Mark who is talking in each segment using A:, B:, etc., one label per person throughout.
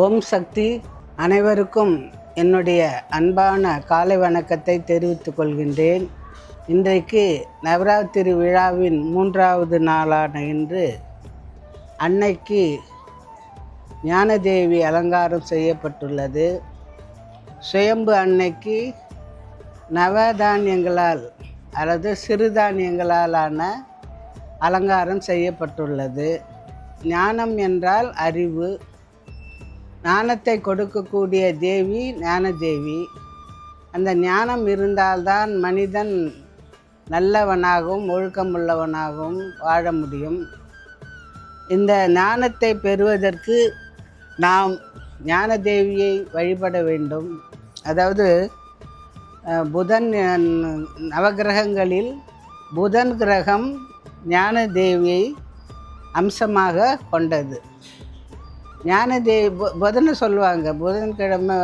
A: ஓம் சக்தி. அனைவருக்கும் என்னுடைய அன்பான காலை வணக்கத்தை தெரிவித்துக் கொள்கின்றேன். இன்றைக்கு நவராத்திரி விழாவின் 3வது நாளான இன்று அன்னைக்கு ஞானதேவி அலங்காரம் செய்யப்பட்டுள்ளது. சுயம்பு அன்னைக்கு நவதானியங்களால் அல்லது சிறுதானியங்களாலான அலங்காரம் செய்யப்பட்டுள்ளது. ஞானம் என்றால் அறிவு. ஞானத்தை கொடுக்கக்கூடிய தேவி ஞானதேவி. அந்த ஞானம் இருந்தால்தான் மனிதன் நல்லவனாகவும் ஒழுக்கமுள்ளவனாகவும் வாழ முடியும். இந்த ஞானத்தை பெறுவதற்கு நாம் ஞானதேவியை வழிபட வேண்டும். அதாவது புதன் நவகிரகங்களில் புதன் கிரகம் ஞானதேவியை அம்சமாக கொண்டது. ஞானதேவி புதனை சொல்லுவாங்க. புதன்கிழமை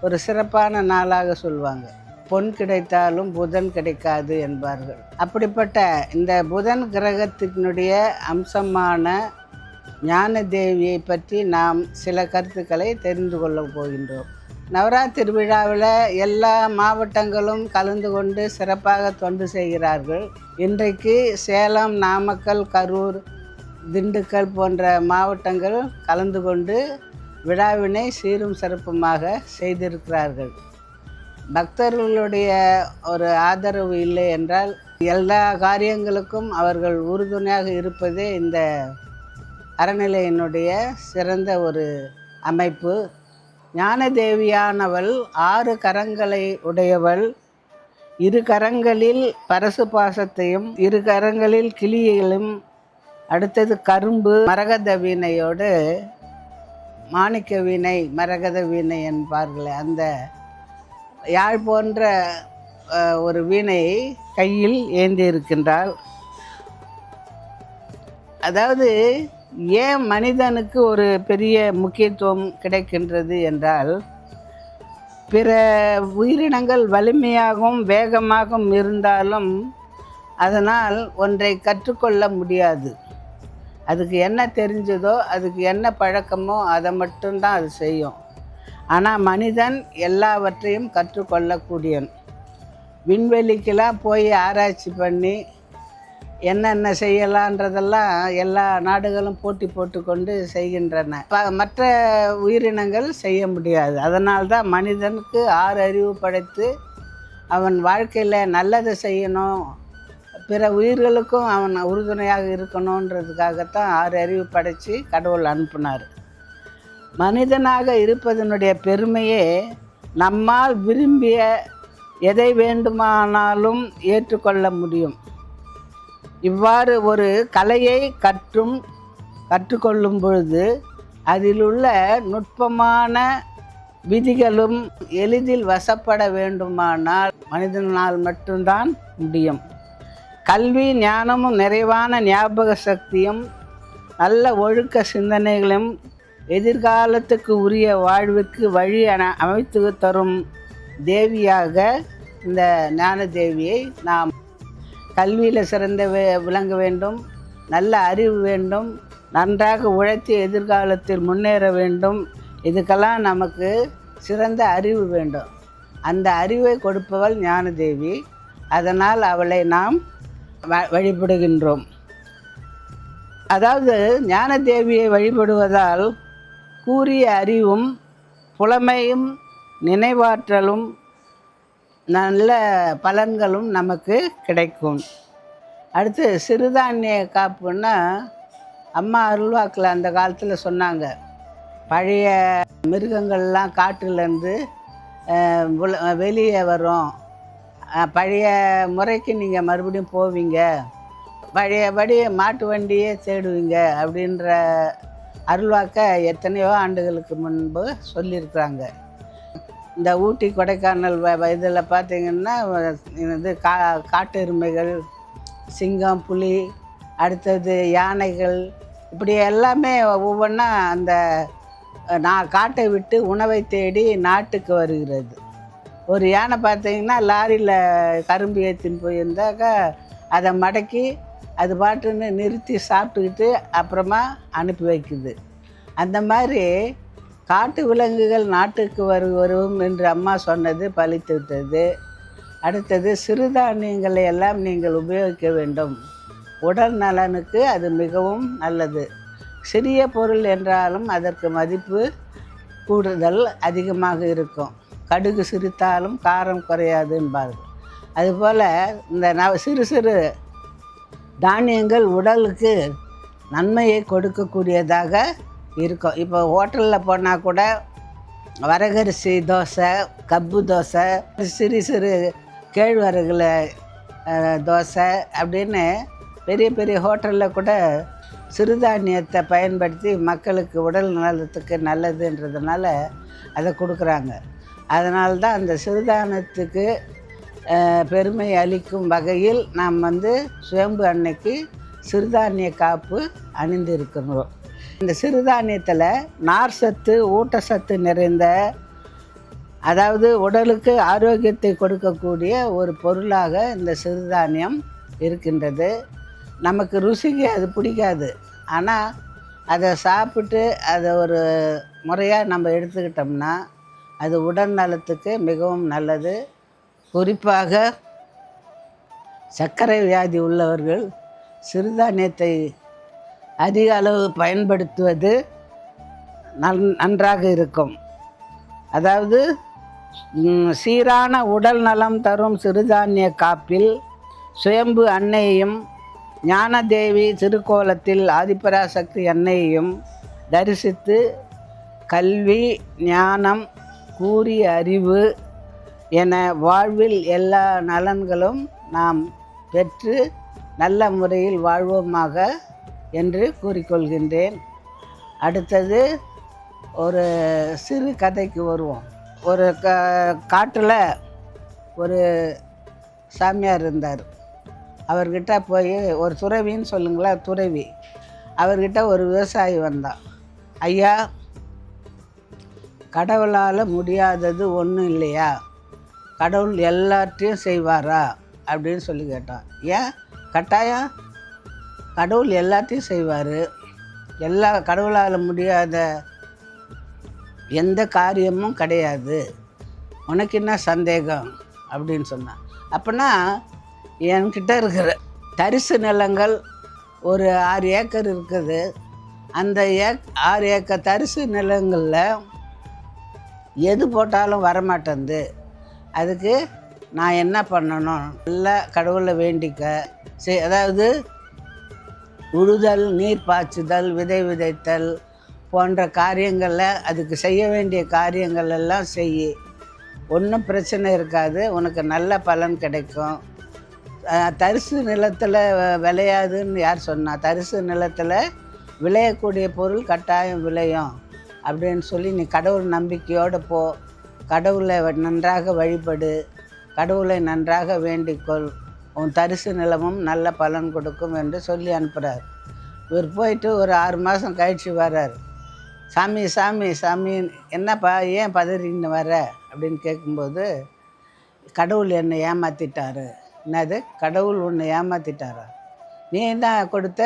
A: ஒரு சிறப்பான நாளாக சொல்லுவாங்க. பொன் கிடைத்தாலும் புதன் கிடைக்காது என்பார்கள். அப்படிப்பட்ட இந்த புதன் கிரகத்தினுடைய அம்சமான ஞானதேவியை பற்றி நாம் சில கருத்துக்களை தெரிந்து கொள்ள போகின்றோம். நவராத்திரி விழாவில் எல்லா மாவட்டங்களும் கலந்து கொண்டு சிறப்பாக தொண்டு செய்கிறார்கள். இன்றைக்கு சேலம், நாமக்கல், கரூர், திண்டுக்கல் போன்ற மாவட்டங்கள் கலந்து கொண்டு விழாவினை சீரும் சிறப்புமாக செய்திருக்கிறார்கள். பக்தர்களுடைய ஒரு ஆதரவு இல்லை என்றால் எல்லா காரியங்களுக்கும் அவர்கள் உறுதுணையாக இருப்பதே இந்த அறநிலையினுடைய சிறந்த ஒரு அமைப்பு. ஞானதேவியானவள் 6 கரங்களை உடையவள். 2 கரங்களில் பரசு பாசத்தையும் 2 கரங்களில் கிளியிலும், அடுத்தது கரும்பு, மரகத வீணையோடு மாணிக்க வீணை, மரகத வீணை என்பார்களே, அந்த யாழ் போன்ற ஒரு வீணையை கையில் ஏந்தி இருக்கின்றாள். அதாவது ஏன் மனிதனுக்கு ஒரு பெரிய முக்கியத்துவம் கிடைக்கின்றது என்றால், பிற உயிரினங்கள் வலிமையாகவும் வேகமாகவும் இருந்தாலும் அதனால் ஒன்றை கற்றுக்கொள்ள முடியாது. அதுக்கு என்ன தெரிஞ்சதோ, அதுக்கு என்ன பழக்கமோ அதை மட்டும்தான் அது செய்யும். ஆனால் மனிதன் எல்லாவற்றையும் கற்றுக்கொள்ளக்கூடியவன். விண்வெளிக்கெல்லாம் போய் ஆராய்ச்சி பண்ணி என்னென்ன செய்யலான்றதெல்லாம் எல்லா நாடுகளும் போட்டி போட்டுக்கொண்டு செய்கின்றன. மற்ற உயிரினங்கள் செய்ய முடியாது. அதனால்தான் மனிதனுக்கு 6 அறிவு படைத்து அவன் வாழ்க்கையில் நல்லதை செய்யணும், பிற உயிர்களுக்கும் அவன் உறுதுணையாக இருக்கணுன்றதுக்காகத்தான் 6 அறிவு படைத்து கடவுள் அனுப்பினார். மனிதனாக இருப்பதனுடைய பெருமையே நம்மால் விரும்பிய எதை வேண்டுமானாலும் ஏற்றுக்கொள்ள முடியும். இவ்வாறு ஒரு கலையை கற்றுக்கொள்ளும் பொழுது அதில் உள்ள நுட்பமான விதிகளும் எளிதில் வசப்பட வேண்டுமானால் மனிதனால் மட்டும்தான் முடியும். கல்வி, ஞானமும், நிறைவான ஞாபக சக்தியும், நல்ல ஒழுக்க சிந்தனைகளும் எதிர்காலத்துக்கு உரிய வாழ்வுக்கு வழி அமைத்து தரும் தேவியாக இந்த ஞானதேவியை நாம் கல்வியில் சிறந்த விளங்க வேண்டும், நல்ல அறிவு வேண்டும், நன்றாக உழைத்து எதிர்காலத்தில் முன்னேற வேண்டும். இதுக்கெல்லாம் நமக்கு சிறந்த அறிவு வேண்டும். அந்த அறிவை கொடுப்பவள் ஞானதேவி. அதனால் அவளை நாம் வழிபடுகின்றோம். அதாவது ஞானதேவியை வழிபடுவதால் கூறிய அறிவும் புலமையும் நினைவாற்றலும் நல்ல பலன்களும் நமக்கு கிடைக்கும். அடுத்து சிறுதானிய காப்புன்னா அம்மா அருள்வாக்கில் அந்த காலத்தில் சொன்னாங்க. பழைய மிருகங்கள்லாம் காட்டுலேருந்து வெளியே வரும், பழைய முறைக்கு நீங்கள் மறுபடியும் போவீங்க, பழையபடி மாட்டு வண்டியே தேடுவீங்க அப்படின்ற அருள்வாக்க எத்தனையோ ஆண்டுகளுக்கு முன்பு சொல்லியிருக்கிறாங்க. இந்த ஊட்டி, கொடைக்கானல் இதில் பார்த்திங்கன்னா காட்டு எருமைகள், சிங்கம், புலி, அடுத்தது யானைகள், இப்படி எல்லாமே ஒவ்வொன்றா அந்த காட்டை விட்டு உணவை தேடி நாட்டுக்கு வருகிறது. ஒரு யானை பார்த்திங்கன்னா லாரியில் கரும்பு ஏற்றின்னு போயிருந்தாக்கா அதை மடக்கி அது பாட்டுன்னு நிறுத்தி சாப்பிட்டுக்கிட்டு அப்புறமா அனுப்பி வைக்குது. அந்த மாதிரி காட்டு விலங்குகள் நாட்டுக்கு வரும் என்று அம்மா சொன்னது பலித்து விட்டது. அடுத்தது சிறுதானியங்களை எல்லாம் நீங்கள் உபயோகிக்க வேண்டும். உடல் நலனுக்கு அது மிகவும் நல்லது. சிறிய பொருள் என்றாலும் அதற்கு மதிப்பு கூடுதல் அதிகமாக இருக்கும். கடுகு சிரித்தாலும் காரம் குறையாது என்பார்கள். அதுபோல் இந்த சிறு சிறு தானியங்கள் உடலுக்கு நன்மையை கொடுக்கக்கூடியதாக இருக்கும். இப்போ ஹோட்டலில் போனால் கூட வரகரிசி தோசை, கப்பு தோசை, சிறு சிறு கேழ்வரகுல தோசை அப்படின்னு பெரிய பெரிய ஹோட்டலில் கூட சிறுதானியத்தை பயன்படுத்தி மக்களுக்கு உடல் நலத்துக்கு நல்லதுன்றதுனால அதை கொடுக்குறாங்க. அதனால தான் அந்த சிறுதானியத்துக்கு பெருமை அளிக்கும் வகையில் நாம் சுயம்பு அன்னைக்கு சிறுதானிய காப்பு அணிந்திருக்கிறோம். இந்த சிறுதானியத்தில் நார் சத்து, ஊட்டச்சத்து நிறைந்த, அதாவது உடலுக்கு ஆரோக்கியத்தை கொடுக்கக்கூடிய ஒரு பொருளாக இந்த சிறுதானியம் இருக்கின்றது. நமக்கு ருசிக்கு அது பிடிக்காது, ஆனால் அதை சாப்பிட்டு அதை ஒரு முறையாக நம்ம எடுத்துக்கிட்டோம்னா அது உடல் நலத்துக்கு மிகவும் நல்லது. குறிப்பாக சர்க்கரை வியாதி உள்ளவர்கள் சிறுதானியத்தை அதிக அளவு பயன்படுத்துவது நன்றாக இருக்கும். அதாவது சீரான உடல் நலம் தரும் சிறுதானிய காப்பில் சுயம்பு அன்னையையும் ஞானதேவி திருக்கோலத்தில் ஆதிபராசக்தி அன்னையையும் தரிசித்து கல்வி, ஞானம், கூறிய அறிவு என வாழ்வில் எல்லா நலன்களும் நாம் பெற்று நல்ல முறையில் வாழ்வோமாக என்று கூறிக்கொள்கின்றேன். அடுத்தது ஒரு சிறு கதைக்கு வருவோம். ஒரு காட்டில் ஒரு சாமியார் இருந்தார். அவர்கிட்ட போய், ஒரு துறவின்னு சொல்லுங்களேன், துறவி, அவர்கிட்ட ஒரு விவசாயி வந்தான். ஐயா, கடவுளால் முடியாதது ஒன்றும் இல்லையா? கடவுள் எல்லாத்தையும் செய்வாரா அப்படின்னு சொல்லி கேட்டான். ஏன் கட்டாயம்? கடவுள் எல்லாத்தையும் செய்வார். கடவுளால் முடியாத எந்த காரியமும் கிடையாது. உனக்கு என்ன சந்தேகம் அப்படின்னு சொன்னான். அப்போனா என்கிட்ட இருக்கிற தரிசு நிலங்கள் ஒரு 6 ஏக்கர் இருக்குது. அந்த 6 ஏக்கர் தரிசு நிலங்களில் எது போட்டாலும் வரமாட்டேங்குது. அதுக்கு நான் என்ன பண்ணணும்? நல்லா கடவுளை வேண்டிக்க, அதாவது உழுதல், நீர் பாய்ச்சுதல், விதை விதைத்தல் போன்ற காரியங்களில் அதுக்கு செய்ய வேண்டிய காரியங்கள் எல்லாம் செய். ஒன்றும் பிரச்சனை இருக்காது, உனக்கு நல்ல பலன் கிடைக்கும். தரிசு நிலத்தில் விளையாதுன்னு யார் சொன்னா? தரிசு நிலத்தில் விளையக்கூடிய பொருள் கட்டாயம் விளையும் அப்படின்னு சொல்லி நீ கடவுள் நம்பிக்கையோடு போ, கடவுளை நன்றாக வழிபடு, கடவுளை நன்றாக வேண்டிக்கொள், உன் தரிசு நிலமும் நல்ல பலன் கொடுக்கும் என்று சொல்லி அனுப்புகிறார். இவர் போயிட்டு ஒரு 6 மாதம் கழித்து வர்றார். சாமி சாமி சாமி, என்னப்பா ஏன் பதறின்னு வர அப்படின்னு கேட்கும்போது, கடவுள் என்னை ஏமாற்றிட்டாரு. என்னது, கடவுள் உன்னை ஏமாற்றிட்டாரா? நீ என்ன கொடுத்த,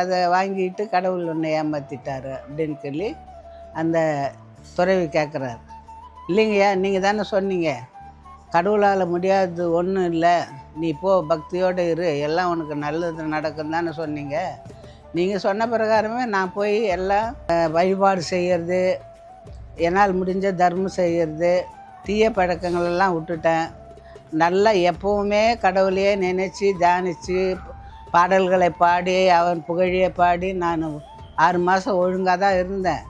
A: அதை வாங்கிட்டு கடவுள் உன்னை ஏமாற்றிட்டாரு அப்படின்னு சொல்லி அந்த துறவி கேட்குறாரு. இல்லைங்கய்யா, நீங்கள் தானே சொன்னீங்க கடவுளால் முடியாதது ஒன்றும் இல்லை, நீ போ பக்தியோடு இரு, எல்லாம் உனக்கு நல்லது நடக்கும் தானே சொன்னீங்க. நீங்கள் சொன்ன பிரகாரமே நான் போய் எல்லாம் வழிபாடு செய்கிறது, என்னால் முடிஞ்ச தர்மம் செய்கிறது, தீய பழக்கங்களெல்லாம் விட்டுட்டேன். நல்லா எப்போவுமே கடவுளையே நினச்சி தியானித்து பாடல்களை பாடி அவன் புகழியை பாடி நான் 6 மாதம் ஒழுங்காக தான் இருந்தேன்.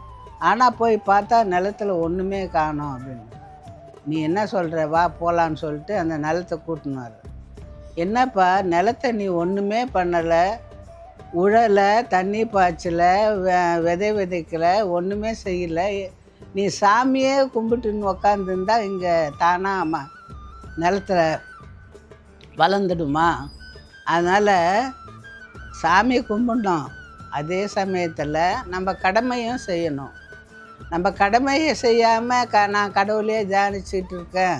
A: ஆனால் போய் பார்த்தா நிலத்தில் ஒன்றுமே காணோம் அப்படின்னு. நீ என்ன சொல்கிற, வா போகலான்னு சொல்லிட்டு அந்த நிலத்தை கூட்டினார். என்னப்பா நிலத்தை நீ ஒன்றுமே பண்ணலை, உழலை, தண்ணி பாய்ச்சலை, விதை விதைக்கலை, ஒன்றுமே செய்யலை, நீ சாமியே கும்பிட்டுன்னு உக்காந்துருந்தா இங்கே தானாக நிலத்தில் வளர்ந்துடுமா? அதனால் சாமியை கும்பிடணும், அதே சமயத்தில் நம்ம கடமையும் செய்யணும். நம்ம கடமையை செய்யாமல் நான் கடவுளையே தியானிச்சிட்டு இருக்கேன்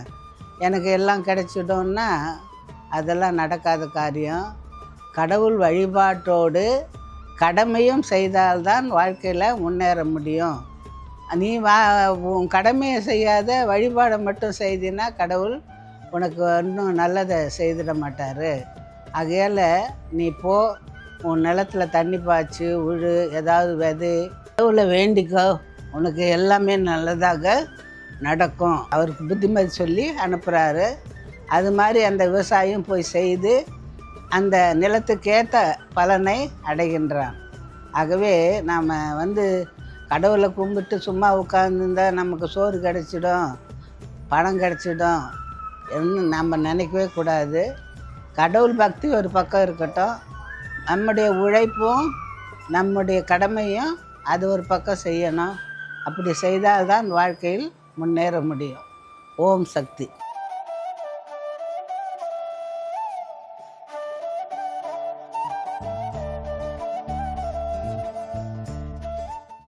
A: எனக்கு எல்லாம் கிடைச்சிடும்னா அதெல்லாம் நடக்காத காரியம். கடவுள் வழிபாட்டோடு கடமையும் செய்தால்தான் வாழ்க்கையில் முன்னேற முடியும் நீ உன் கடமையை செய்யாத வழிபாடை மட்டும் செய்தினா கடவுள் உனக்கு இன்னும் நல்லதை செய்திட மாட்டார். ஆகையால் நீ போ, உன் நிலத்தில் தண்ணி பாய்ச்சி உழு, ஏதாவது விதை, கடவுளை வேண்டிக்கோ, உனக்கு எல்லாமே நல்லதாக நடக்கும். அவருக்கு புத்திமதி சொல்லி அனுப்புகிறாரு. அது மாதிரி அந்த விவசாயம் போய் செய்து அந்த நிலத்துக்கேற்ற பலனை அடைகின்றான். ஆகவே நாம் கடவுளை கும்பிட்டு சும்மா உட்கார்ந்துருந்தா நமக்கு சோறு கிடச்சிடும், பணம் கிடச்சிடும் நம்ம நினைக்கவே கூடாது. கடவுள் பக்தி ஒரு பக்கம் இருக்கட்டும், நம்முடைய உழைப்பும் நம்முடைய கடமையும் அது ஒரு பக்கம் செய்யணும். அப்படி செய்தால்தான் வாழ்க்கையில் முன்னேற முடியும். ஓம் சக்தி.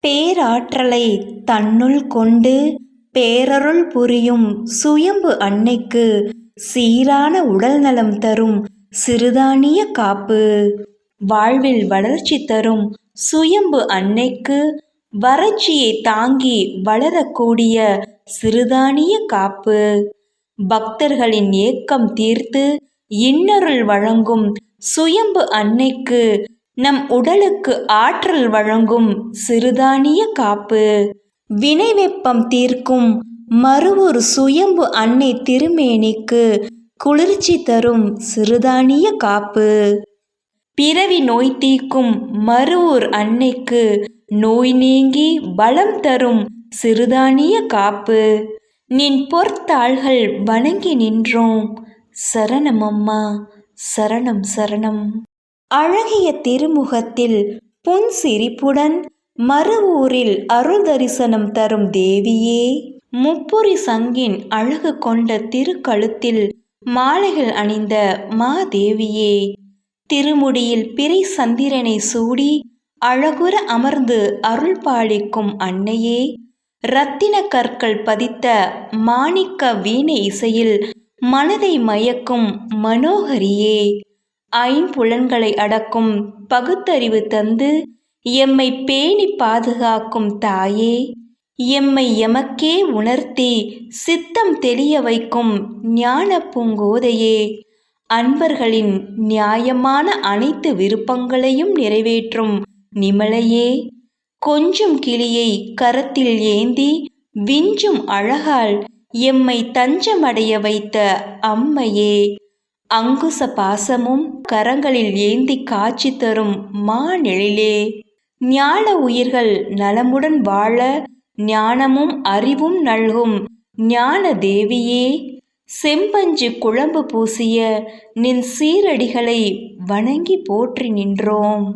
B: பேராற்றலை தன்னுள் கொண்டு பேரருள் புரியும் சுயம்பு அன்னைக்கு சீரான உடல் நலம் தரும் சிறுதானிய காப்பு. வாழ்வில் வளர்ச்சி தரும் சுயம்பு அன்னைக்கு வறட்சியை தாங்கி வளரக்கூடிய சிறுதானிய காப்பு. பக்தர்களின் ஏக்கம் தீர்த்து இன்னருள் வழங்கும் சுயம்பு அன்னைக்கு நம் உடலுக்கு ஆற்றல் வழங்கும் சிறுதானிய காப்பு. வினை வெப்பம் தீர்க்கும் மறுவொரு சுயம்பு அன்னை திருமேனிக்கு குளிர்ச்சி தரும் சிறுதானிய காப்பு. பிறவி நோய் தீர்க்கும் மறுவூர் அன்னைக்கு நோய் நீங்கி பலம் தரும் சிறுதானிய காப்பு. நின் பொற்தாள்கள் வணங்கி நின்றோம், சரணம் அம்மா, சரணம் சரணம். அழகிய திருமுகத்தில் புன் சிரிப்புடன் மறுவூரில் அருள் தரிசனம் தரும் தேவியே, முப்புரி சங்கின் அழகு கொண்ட திருக்கழுத்தில் மாலைகள் அணிந்த மாதேவியே, திருமுடியில் பிறை சந்திரனை சூடி அழகுற அமர்ந்து அருள் பாலிக்கும் அன்னையே, இரத்தின கற்கள் பதித்த மாணிக்க வீணை இசையில் மனதை மயக்கும் மனோகரியே, ஐம்புலன்களை அடக்கும் பகுத்தறிவு தந்து எம்மை பேணி பாதுகாக்கும் தாயே, எம்மை எமக்கே உணர்த்தி சித்தம் தெளிய வைக்கும் ஞான பூங்கோதையே, அன்பர்களின் நியாயமான அனைத்து விருப்பங்களையும் நிறைவேற்றும் நிமலையே, கொஞ்சும் கிளியை கரத்தில் ஏந்தி விஞ்சும் அழகால் எம்மை தஞ்சமடைய வைத்த அம்மையே, அங்குச பாசமும் கரங்களில் ஏந்தி காட்சி தரும் மாநிழலே, ஞான உயிர்கள் நலமுடன் வாழ ஞானமும் அறிவும் நல்கும் ஞான தேவியே, செம்பஞ்சு குழம்பு பூசிய நின் சீரடிகளை வணங்கி போற்றி நின்றோம்.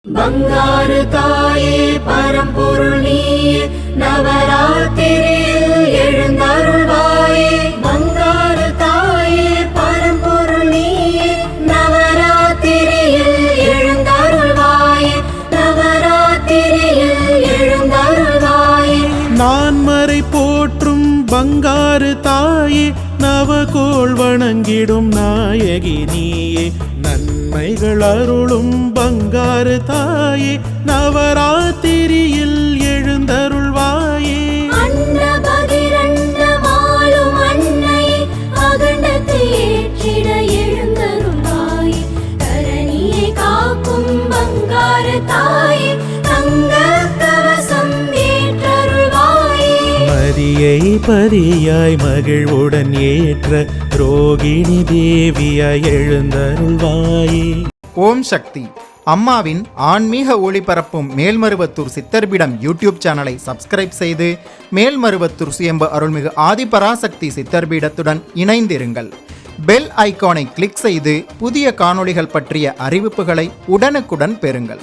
C: பங்காரு தாயே பரம்பொருள் நீயே, நவராத்திரியில் எழுந்தருள்வாயே. பங்காரு தாயே பரம்பொருள் நீயே, நவராத்திரியில் எழுந்தருள்வாயே, நவராத்திரியில் எழுந்தருள்வாயே.
D: நான்மறை போற்றும் பங்காரு தாயே, நவகோள் வணங்கிடும் நாயகி நீயே, நன்மைகள் அருளும் பங்காரு தாயே, நவராத்திரியில் எழுந்தருள்வாயே.
C: அன்னபகிரண்டமாளும் அன்னையே, அகண்டத்தை ஏற்றிட எழுந்தருள்வாயே. தரணியை காக்கும் பங்காரு தாயே, தங்க கவசம் ஏற்றருள்வாயே.
D: மரியை பதியாய் மகிழ்வுடன் ஏற்ற ரோகிணி தேவியாய் எழுந்தருள்வாயே.
E: ஓம் சக்தி. அம்மாவின் ஆன்மீக ஒளிபரப்பும் மேல்மருவத்தூர் சித்தர்பீடம் யூடியூப் சேனலை சப்ஸ்கிரைப் செய்து மேல்மருவத்தூர் சுயம்பு அருள்மிகு ஆதிபராசக்தி சித்தர்பீடத்துடன் இணைந்திருங்கள். பெல் ஐகானை கிளிக் செய்து புதிய காணொளிகள் பற்றிய அறிவிப்புகளை உடனுக்குடன் பெறுங்கள்.